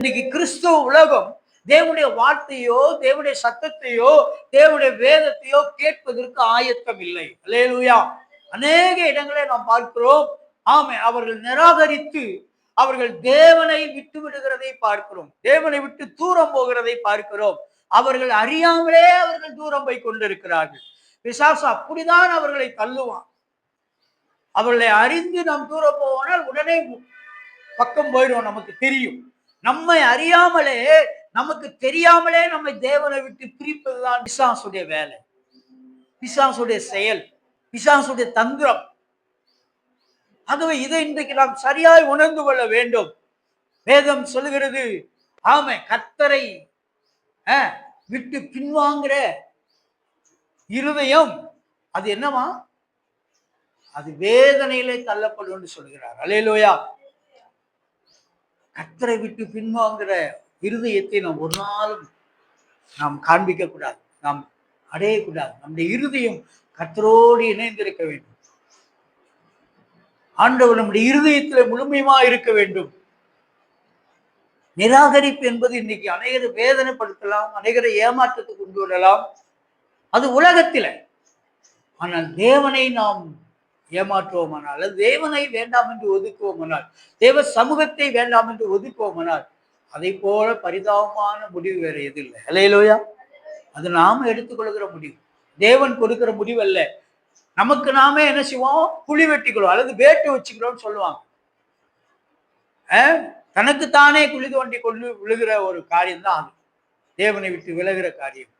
இன்னைக்கு கிறிஸ்துவ உலகம் தேவனுடைய வார்த்தையோ, தேவனுடைய சத்தத்தையோ, தேவனுடைய வேதத்தையோ கேட்பதற்கு ஆயத்தம் இல்லை. அல்லேலூயா. அநேக இடங்களை நாம் பார்க்கிறோம். ஆமே, அவர்கள் நிராகரித்து அவர்கள் தேவனை விட்டு விடுகிறதை பார்க்கிறோம். தேவனை விட்டு தூரம் போகிறதை பார்க்கிறோம். அவர்கள் அறியாமலே அவர்கள் தூரம் போய் கொண்டிருக்கிறார்கள். பிசாசு அப்படிதான் அவர்களை தள்ளுவான். அவர்களை அறிந்து நாம் தூரம் போனால் உடனே பக்கம் போயிடும். நமக்கு தெரியும். நம்மை அறியாமலே, நமக்கு தெரியாமலே நம்மை தேவனை விட்டு பிரிப்பதுதான் பிசாசுடைய வேலை, பிசாசுடைய செயல், பிசாசுடைய தந்திரம். ஆகவே இதை இன்றைக்கு நாம் சரியாய் உணர்ந்து கொள்ள வேண்டும். வேதம் சொல்லுகிறது, ஆமை, கர்த்தரை விட்டு பின்வாங்குற இருதயம் அது என்னவா? அது வேதனையிலே தள்ளப்படும் என்று சொல்கிறார். அல்லேலூயா. கர்த்தரை விட்டு பின்வாங்குற இருதயத்தை நாம் ஒரு நாளும் நாம் காண்பிக்க கூடாது, நாம் அடையக்கூடாது. நம்முடைய இருதயம் கர்த்தரோடு இணைந்திருக்க வேண்டும். ஆண்டவர் நம்முடைய இருதயத்தில் முழுமையா இருக்க வேண்டும். நிராகரிப்பு என்பது இன்னைக்கு அநேகரை வேதனைப்படுத்தலாம், அநேகரை ஏமாற்றத்துக்கு கொண்டு வரலாம். அது உலகத்தில. ஆனால் தேவனை நாம் ஏமாற்றுவோமானால், அல்லது தேவனை வேண்டாம் என்று ஒதுக்குவோமானால், தேவ சமூகத்தை வேண்டாம் என்று ஒதுக்குவோமானால், அதை போல பரிதாபமான முடிவு வேற எது இல்லை. அல்லேலூயா. அது நாம எடுத்துக்கொள்கிற முடிவு, தேவன் கொடுக்கிற முடிவு அல்ல. நமக்கு நாமே என்ன செய்வோம்? குழி வெட்டிக்கிறோம் அல்லது வேட்டு வச்சுக்கிறோம்னு சொல்லுவாங்க. தனக்குத்தானே குழி தோண்டி கொண்டு விழுகிற ஒரு காரியம் தான் அது, தேவனை விட்டு விலகிற காரியம்.